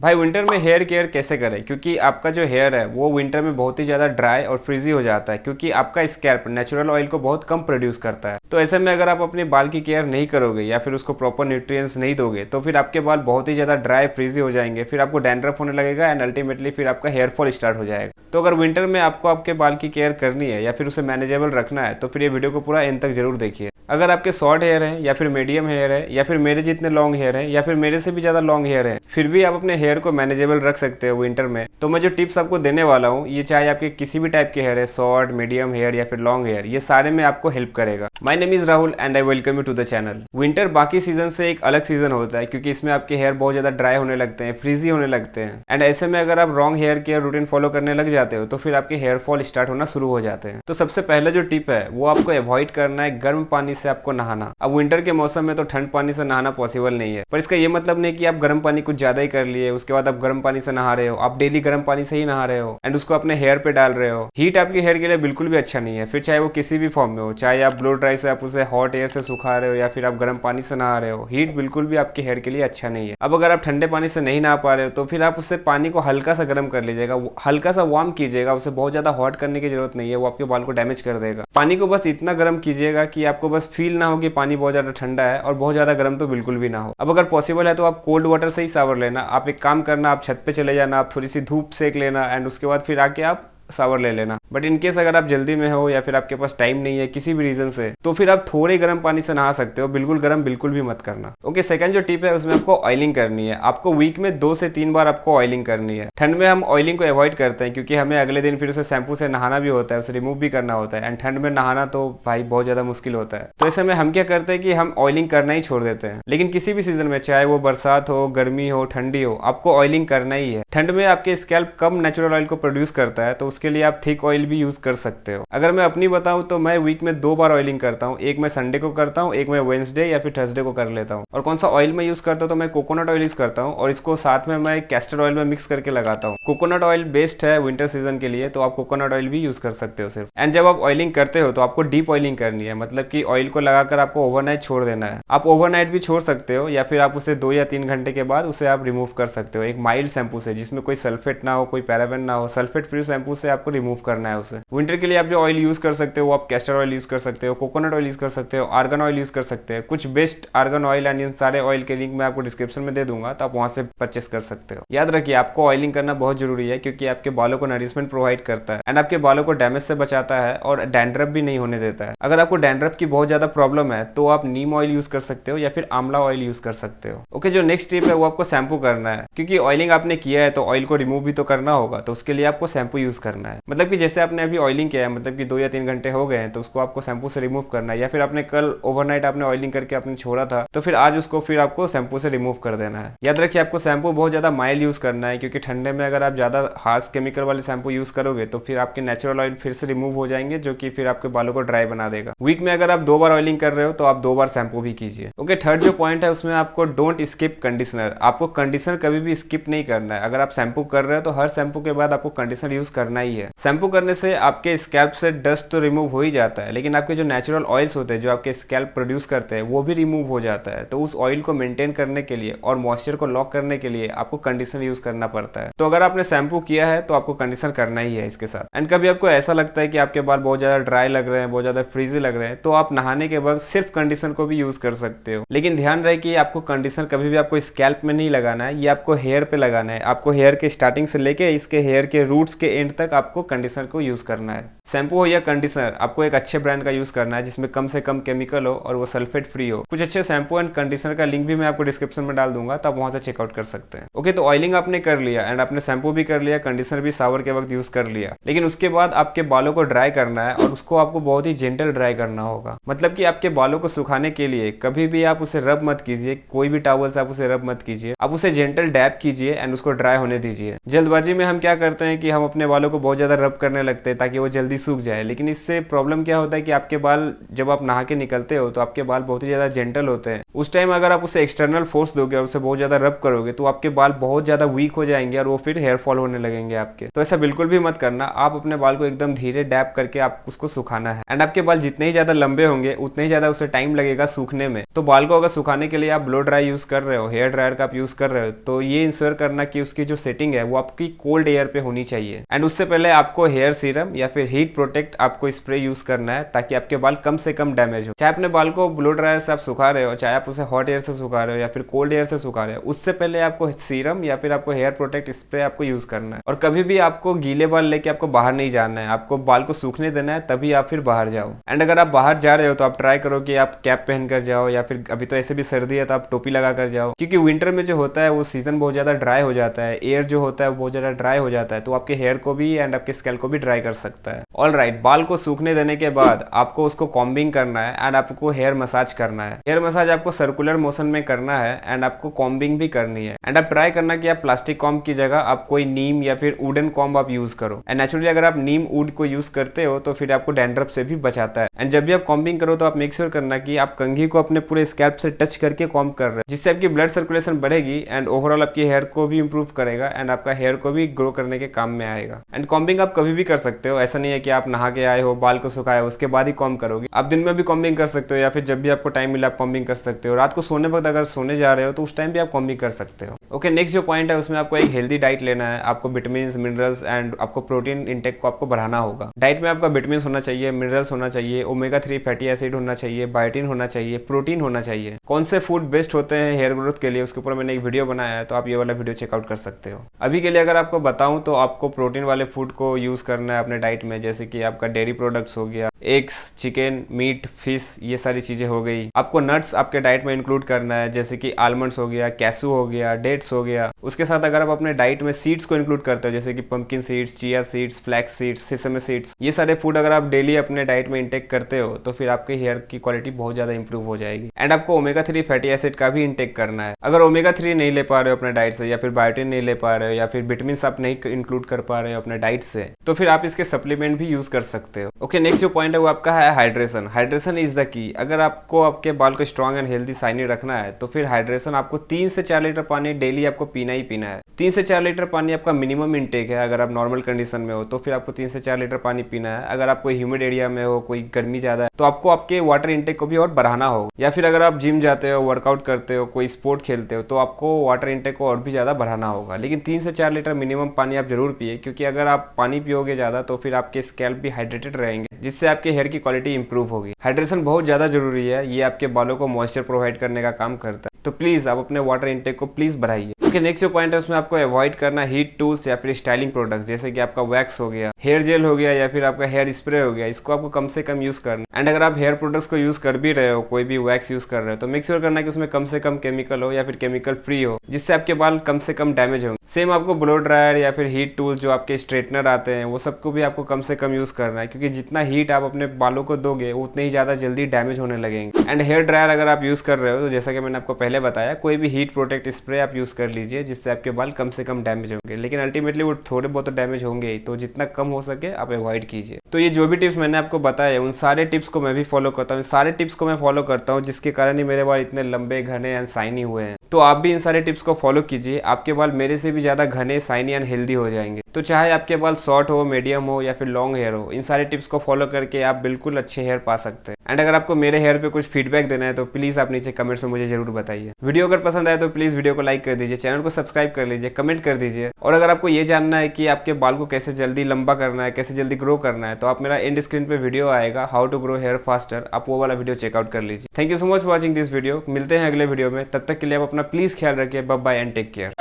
भाई विंटर में hair care कैसे करें, क्योंकि आपका जो हेयर है वो विंटर में बहुत ही ज़्यादा ड्राई और फ्रीजी हो जाता है, क्योंकि आपका स्कैल्प नेचुरल ऑयल को बहुत कम प्रोड्यूस करता है। तो ऐसे में अगर आप अपने बाल की केयर नहीं करोगे या फिर उसको प्रॉपर न्यूट्रिएंट्स नहीं दोगे तो फिर आपके बाल बहुत ही ज़्यादा ड्राई फ्रीजी हो जाएंगे, फिर आपको डैंड्रफ होने लगेगा एंड अल्टीमेटली फिर आपका हेयर फॉल स्टार्ट हो जाएगा। तो अगर विंटर में आपको आपके बाल की केयर करनी है या फिर उसे मैनेजेबल रखना है तो फिर ये वीडियो को पूरा एंड तक जरूर देखिए। अगर आपके शॉर्ट हेयर है या फिर मीडियम हेयर है या फिर मेरे जितने लॉन्ग हेयर है या फिर मेरे से भी ज़्यादा लॉन्ग हेयर है, फिर भी आप अपने हेयर को मैनेजेबल रख सकते हो विंटर में, तो मैं जो टिप्स आपको देने वाला हूँ ये चाहे आपके किसी भी टाइप के हेयर है, शॉर्ट, मीडियम हेयर या फिर लॉन्ग हेयर, ये सारे में आपको हेल्प करेगा। My name is Rahul and I welcome you to the channel. Winter बाकी सीजन से एक अलग सीजन होता है क्योंकि इसमें आपके हेयर बहुत ज़्यादा ड्राई होने लगते हैं, फ्रीजी होने लगते हैं, एंड ऐसे में अगर आप wrong hair care routine follow करने लग जाते हो तो फिर आपके हेयर फॉल स्टार्ट होना शुरू हो जाते हैं। तो सबसे पहले जो टिप है वो आपको अवॉइड करना है गर्म पानी से आपको नहाना। अब विंटर के मौसम में तो ठंड पानी से नहाना पॉसिबल नहीं है, पर इसका ये मतलब नहीं कि आप गर्म पानी कुछ ज्यादा ही कर लिए उसके बाद आप गर्म पानी से नहा रहे हो, आप डेली गर्म पानी से ही नहा रहे हो एंड उसको अपने हेयर पे डाल रहे हो। हीट आपके हेयर के लिए बिल्कुल भी अच्छा नहीं है, फिर चाहे वो किसी भी फॉर्म में हो, चाहे आप ब्लो ड्राई से आप उसे हॉट एयर से सुखा रहे हो या फिर आप गर्म पानी से नहा रहे हो, हीट बिल्कुल भी आपके हेयर के लिए अच्छा नहीं है। अब अगर आप ठंडे पानी से नहीं नहा पा रहे हो तो फिर आप उससे पानी को हल्का सा गर्म कर लीजिएगा, हल्का सा वार्म कीजिएगा, उसे बहुत ज्यादा हॉट करने की जरूरत नहीं है, वो आपके बाल को डैमेज कर देगा। पानी को बस इतना गर्म कीजिएगा कि आपको बस फील ना हो कि पानी बहुत ज्यादा ठंडा है और बहुत ज्यादा गर्म तो बिल्कुल भी ना हो। अब अगर पॉसिबल है तो आप कोल्ड वाटर से ही शावर लेना। आप एक काम करना, आप छत पे चले जाना, आप थोड़ी सी धूप सेक लेना एंड उसके बाद फिर आके आप शावर ले लेना। बट इनकेस अगर आप जल्दी में हो या फिर आपके पास टाइम नहीं है किसी भी रीजन से, तो फिर आप थोड़े गर्म पानी से नहा सकते हो, बिल्कुल गर्म बिल्कुल भी मत करना। ओके, सेकंड जो टिप है उसमें आपको ऑयलिंग करनी है। आपको वीक में 2 से 3 बार आपको ऑयलिंग करनी है। ठंड में हम ऑयलिंग को अवॉइड करते हैं क्योंकि हमें अगले दिन फिर उसे शैम्पू से नहाना भी होता है, उसे रिमूव भी करना होता है एंड ठंड में नहाना तो भाई बहुत ज्यादा मुश्किल होता है। तो ऐसे में हम क्या करते हैं कि हम ऑयलिंग करना ही छोड़ देते हैं। लेकिन किसी भी सीजन में, चाहे वो बरसात हो, गर्मी हो, ठंडी हो, आपको ऑयलिंग करना ही है। ठंड में आपके स्कैल्प कम नेचुरल ऑयल को प्रोड्यूस करता है, तो उसके लिए आप थिक ऑयल भी यूज कर सकते हो। अगर मैं अपनी बताऊं तो मैं वीक में 2 बार ऑयलिंग करता हूं। एक मैं संडे को करता हूं, एक मैं वेडनेसडे या फिर थर्सडे को कर लेता हूं। और कौन सा ऑयल मैं यूज करता हूं तो मैं कोकोनट ऑयल यूज करता हूं और इसको साथ में मैं कैस्टर ऑयल में मिक्स करके लगाता हूं। कोकोनट ऑयल बेस्ट है विंटर सीजन के लिए, तो आप कोकोनट ऑयल भी यूज कर सकते हो सिर्फ। एंड जब आप ऑयलिंग करते हो तो आपको डीप ऑयलिंग करनी है, मतलब कि ऑयल को लगाकर आपको ओवरनाइट छोड़ देना है। आप ओवरनाइट भी छोड़ सकते हो या फिर आप उसे 2 या 3 घंटे के बाद उसे आप रिमूव कर सकते हो एक माइल्ड शैम्पू से, जिसमें कोई सल्फेट ना हो, कोई पैराबेन ना हो। सल्फेट फ्री शैम्पू से आपको रिमूव करना है उसे। विंटर के लिए आप जो ऑयल यूज कर सकते हो आप कैस्टर ऑयल यूज कर सकते हो, कोकोनट ऑयल यूज कर सकते हो, आर्गन ऑयल यूज कर सकते हो। कुछ best argan oil and in सारे ऑयल के लिंक मैं आपको डिस्क्रिप्शन में दे दूंगा, तो आप वहां से परचेस कर सकते हो। याद रखिए आपको ऑयलिंग करना बहुत जरूरी है क्योंकि आपके बालों को नरिशमेंट प्रोवाइड करता है एंड आपके बालों को डैमेज से बचाता है और डैंड्रफ भी नहीं होने देता है। अगर आपको डैंड्रफ की बहुत ज्यादा प्रॉब्लम है तो आप नीम ऑयल यूज कर सकते हो या फिर आंवला ऑयल यूज कर सकते हो। ओके, जो नेक्स्ट टिप है वो आपको शैम्पू करना है, क्योंकि ऑयलिंग आपने किया है तो ऑयल को रिमूव भी तो करना होगा, तो उसके लिए आपको शैम्पू यूज करना है। मतलब कि जैसे आपने अभी ऑयलिंग किया है, मतलब कि 2 या 3 घंटे हो गए हैं, तो उसको आपको शैम्पू से रिमूव करना है। या फिर आपने कल ओवरनाइट आपने ऑयलिंग करके आपने छोड़ा था तो फिर आज उसको फिर आपको शैम्पू से रिमूव कर देना है। याद रखिए आपको शैम्पू बहुत ज्यादा माइल्ड यूज करना है, क्योंकि ठंडे में अगर आप ज्यादा हार्श केमिकल वाले शैम्पू यूज करोगे तो फिर आपके नेचुरल ऑयल फिर से रिमूव हो जाएंगे, जो कि फिर आपके बालों को ड्राई बना देगा। वीक में अगर आप 2 बार ऑयलिंग कर रहे हो तो आप 2 बार शैम्पू भी कीजिए। ओके, थर्ड जो पॉइंट है उसमें आपको डोंट स्किप कंडीशनर। आपको कंडीशनर कभी भी स्किप नहीं करना है। अगर आप शैम्पू कर रहे हो तो हर शैम्पू के बाद आपको कंडीशनर यूज करना ही है। शैम्पू करने से आपके स्कैल्प से डस्ट तो रिमूव हो ही जाता है, लेकिन आपके जो नेचुरल ऑयल्स होते हैं जो आपके स्कैल्प प्रोड्यूस करते हैं वो भी रिमूव हो जाता है। तो उस ऑयल को मेंटेन करने के लिए और मॉइस्चर को लॉक करने के लिए आपको कंडीशनर यूज करना पड़ता है। तो अगर आपने शैम्पू किया है तो आपको कंडीशनर करना ही है इसके साथ। एंड कभी आपको ऐसा लगता है कि आपके बाल बहुत ज्यादा ड्राई लग रहे हैं, बहुत ज्यादा फ्रीजी लग रहे हैं, तो आप नहाने के बाद सिर्फ कंडीशनर को भी यूज कर सकते हो। लेकिन ध्यान रहे कि आपको कंडीशनर कभी भी आपको स्कैल्प में नहीं लगाना है, ये आपको हेयर पे लगाना है। आपको हेयर के स्टार्टिंग से लेके इसके हेयर के रूट्स के एंड तक आपको कंडीशनर को यूज करना है। शैम्पू हो या कंडीशनर, आपको एक अच्छे ब्रांड का यूज करना है जिसमें कम से कम केमिकल हो और वो सल्फेट फ्री हो। कुछ अच्छे शैम्पू एंड कंडीशनर का लिंक भी मैं आपको डिस्क्रिप्शन में डाल दूंगा, तो आप वहां से चेकआउट कर सकते हैं। ओके, तो ऑयलिंग आपने कर लिया एंड आपने शैम्पू भी कर लिया, कंडीशनर भी शावर के वक्त यूज कर लिया, लेकिन उसके बाद आपके बालों को ड्राई करना है और उसको आपको बहुत ही जेंटल ड्राई करना होगा। मतलब कि आपके बालों को सुखाने के लिए कभी भी आप उसे रब मत कीजिए, कोई भी टॉवल से आप उसे रब मत कीजिए, आप उसे जेंटल डैप कीजिए एंड उसको ड्राई होने दीजिए। जल्दबाजी में हम क्या करते हैं कि हम अपने बालों को बहुत ज्यादा रब करने लगते हैं ताकि वो जल्दी सूख जाए। लेकिन इससे प्रॉब्लम क्या होता है कि आपके बाल जब आप नहा के निकलते हो तो आपके बाल बहुत ही ज़्यादा जेंटल होते हैं। उस टाइम अगर आप उसे एक्सटर्नल फोर्स दोगे और उसे बहुत ज़्यादा रब करोगे तो आपके बाल बहुत ज़्यादा वीक हो जाएंगे और वो फिर हेयर फॉल होने लगेंगे आपके। तो ऐसा बिल्कुल भी मत करना। आप अपने बाल को एकदम धीरे डैप करके आप उसको सुखाना है। एंड आपके बाल जितने ही ज़्यादा लंबे होंगे उतने ही ज़्यादा उसे टाइम लगेगा सूखने में। तो बाल को अगर सुखाने के लिए आप ब्लो ड्राई यूज़ कर रहे हो, हेयर ड्रायर का आप यूज़ कर रहे हो, तो ये इंश्योर करना कि उसकी जो सेटिंग है वो आपकी कोल्ड एयर पे होनी चाहिए। एंड उससे पहले आपको हेयर सीरम या फिर हीट प्रोटेक्ट आपको स्प्रे यूज़ करना है ताकि आपके बाल कम से कम डैमेज हो। चाहे अपने बाल को ब्लो ड्रायर से आप सुखा रहे हो, चाहे आप उसे हॉट एयर से सुखा रहे हो या फिर कोल्ड एयर से सुखा रहे हो, उससे पहले आपको सीरम या फिर आपको हेयर प्रोटेक्ट स्प्रे आपको यूज़ करना है। और कभी भी आपको गीले बाल लेके आपको बाहर नहीं जाना है, आपको बाल को सूखने देना है, तभी आप फिर बाहर जाओ। एंड अगर आप बाहर जा रहे हो तो आप ट्राई करो कि आप कैप पहन कर जाओ या फिर अभी तो ऐसे भी सर्दी है तो आप टोपी लगा कर जाओ, क्योंकि विंटर में जो होता है वो सीजन बहुत ज्यादा ड्राई हो जाता है, एयर जो होता है वो बहुत ज्यादा ड्राई हो जाता है, तो आपके हेयर को भी एंड आपके स्कैल्प को भी ड्राई कर सकता है। ऑलराइट, बाल को सूखने देने के बाद आपको उसको कॉम्बिंग करना है एंड आपको हेयर मसाज करना है। हेयर मसाज आपको सर्कुलर मोशन में करना है एंड आपको कॉम्बिंग भी करनी है। एंड आप ट्राई करना कि आप प्लास्टिक कॉम्ब की जगह आप कोई नीम या फिर वुडन कॉम्ब आप यूज करो। एंड नेचुरली अगर आप नीम वुड को यूज करते हो तो फिर आपको डैंड्रफ से भी बचाता है। एंड जब भी आप कॉम्बिंग करो तो आप मेक श्योर करना कि आप कंघी को अपने पूरे स्कैल्प से टच करके कॉम्ब कर रहे हैं, जिससे आपकी ब्लड सर्कुलेशन बढ़ेगी एंड ओवरऑल आपकी हेयर को भी इंप्रूव करेगा एंड आपका हेयर को भी ग्रो करने के काम में आएगा। एंड कॉम्बिंग आप कभी भी कर सकते हो, ऐसा नहीं है कि आप नहा के आए हो, बाल को सुखाए उसके बाद ही कॉम्ब करोगे। आप दिन में भी कॉम्बिंग कर सकते हो या फिर जब भी आपको टाइम मिला आप कॉम्बिंग कर सकते हो। रात को सोने वक्त अगर सोने जा रहे हो तो उस टाइम भी आप कॉम्बिंग कर सकते हो। ओके, नेक्स्ट जो पॉइंट है उसमें आपको एक हेल्दी डाइट लेना है। आपको विटामिन्स, मिनरल्स एंड आपको प्रोटीन इंटेक को आपको बढ़ाना होगा। डाइट में आपका विटामिन्स होना चाहिए, मिनरल्स होना चाहिए, ओमेगा 3 फैटी एसिड होना चाहिए, बायोटिन होना चाहिए, प्रोटीन होना चाहिए। कौन से फूड बेस्ट होते हैं हेयर ग्रोथ के लिए उसके ऊपर मैंने एक वीडियो बनाया है, तो आप ये वाला वीडियो चेकआउट कर सकते हो। अभी के लिए अगर आपको बताऊं तो आपको प्रोटीन वाले फूड को यूज करना है अपने डाइट में, जैसे कि आपका डेयरी प्रोडक्ट्स हो गया, एग्स, चिकन, मीट, फिश, ये सारी चीजें हो गई। आपको नट्स आपके डाइट में इंक्लूड करना है, जैसे कि आलमंड्स हो गया, कैसू हो गया, डेट्स हो गया। उसके साथ अगर आप अपने डाइट में सीड्स को इंक्लूड करते हो, जैसे कि pumpkin seeds, chia seeds, flax seeds, sesame seeds, ये सारे फूड अगर आप डेली अपने डाइट में इंटेक करते हो तो फिर आपके हेयर की क्वालिटी बहुत ज्यादा इंप्रूव हो जाएगी। एंड आपको ओमेगा 3 फैटी एसिड का भी इंटेक करना है। अगर ओमेगा 3 नहीं ले पा रहे हो अपने डाइट से, या फिर बायोटिन नहीं ले पा रहे हो, या फिर विटामिन आप नहीं इंक्लूड कर पा रहे हो अपने डाइट से, तो फिर आप इसके सप्लीमेंट भी यूज कर सकते हो। ओके, नेक्स्ट जो पॉइंट है वो आपका है hydration. Hydration is the key. अगर आपको आपके बाल को स्ट्रॉन्ग एंड हेल्दी शाइनी रखना है तो फिर हाइड्रेशन आपको 3 से 4 लीटर पानी डेली आपको पीना ही पीना है। 3 से 4 लीटर पानी आपका मिनिमम इंटेक है। अगर आप नॉर्मल कंडीशन में हो तो फिर आपको 3 से 4 लीटर पानी पीना है। अगर आप कोई ह्यूमिड एरिया में हो, कोई गर्मी ज्यादा है, तो आपको आपके वाटर इंटेक को भी और बढ़ाना होगा। या फिर अगर आप जिम जाते हो, वर्कआउट करते हो, कोई स्पोर्ट खेलते हो, तो आपको वाटर इंटेक को और भी ज्यादा बढ़ाना होगा। लेकिन 3 से 4 लीटर मिनिमम पानी आप जरूर पिए, क्योंकि अगर आप पानी पियोगे ज्यादा तो फिर आपके स्कैल्प भी हाइड्रेटेड रहेंगे, जिससे आपके हेयर की क्वालिटी इंप्रूव होगी। हाइड्रेशन बहुत ज्यादा जरूरी है, ये आपके बालों को मॉइस्चर प्रोवाइड करने का काम करता है। तो प्लीज आप अपने वाटर इंटेक को प्लीज बढ़ाइए। ओके, नेक्स्ट जो पॉइंट है उसमें आपको अवॉइड करना हीट टूल्स या फिर स्टाइलिंग प्रोडक्ट्स, जैसे कि आपका वैक्स हो गया, हेयर जेल हो गया या फिर आपका हेयर स्प्रे हो गया। इसको आपको कम से कम यूज करना। एंड अगर आप हेयर प्रोडक्ट्स को यूज कर भी रहे हो, कोई भी वैक्स यूज कर रहे हो, तो मेक श्योर करना कि उसमें कम से कम केमिकल हो या फिर केमिकल फ्री हो, जिससे आपके बाल कम से कम डैमेज होंगे। सेम आपको ब्लो ड्रायर या फिर हीट टूल्स जो आपके स्ट्रेटनर आते हैं, वो सबको भी आपको कम से कम यूज करना है, क्योंकि जितना हीट आप अपने बालों को दोगे उतने ही ज्यादा जल्दी डैमेज होने लगेंगे। एंड हेयर ड्रायर अगर आप यूज कर रहे हो तो जैसा कि मैंने आपको पहले बताया, कोई भी हीट प्रोटेक्ट स्प्रे आप यूज कर लीजिए, जिससे आपके बाल कम से कम डैमेज होंगे। लेकिन अल्टीमेटली वो थोड़े बहुत तो डैमेज होंगे ही, तो जितना कम हो सके आप अवॉइड कीजिए। तो ये जो भी टिप्स मैंने आपको बताए उन सारे टिप्स को मैं भी फॉलो करता हूँ, सारे टिप्स को मैं फॉलो करता हूँ, जिसके कारण ही मेरे बाल इतने लंबे, घने एंड शाइनी हुए हैं। तो आप भी इन सारे टिप्स को फॉलो कीजिए, आपके बाल मेरे से भी ज्यादा घने, शाइनी एंड हेल्दी हो जाएंगे। तो चाहे आपके बाल शॉर्ट हो, मीडियम हो या फिर लॉन्ग हेयर हो, इन सारे टिप्स को फॉलो करके आप बिल्कुल अच्छे हेयर पा सकते हैं। एंड अगर आपको मेरे हेयर पे कुछ फीडबैक देना है तो प्लीज आप नीचे कमेंट्स में मुझे जरूर बताइए। वीडियो अगर पसंद आए तो प्लीज वीडियो को लाइक कर दीजिए, चैनल को सब्सक्राइब कर लीजिए, कमेंट कर दीजिए। और अगर आपको ये जानना है कि आपके बाल को कैसे जल्दी लंबा करना है, कैसे जल्दी ग्रो करना है, तो आप मेरा एंड स्क्रीन पे वीडियो आएगा, how to grow hair faster, आप वो वाला वीडियो चेकआउट कर लीजिए। Thank you so much for watching this video. मिलते हैं अगले वीडियो में, तब तक के लिए आप अपना प्लीज ख्याल रखिए। Bye bye and take care.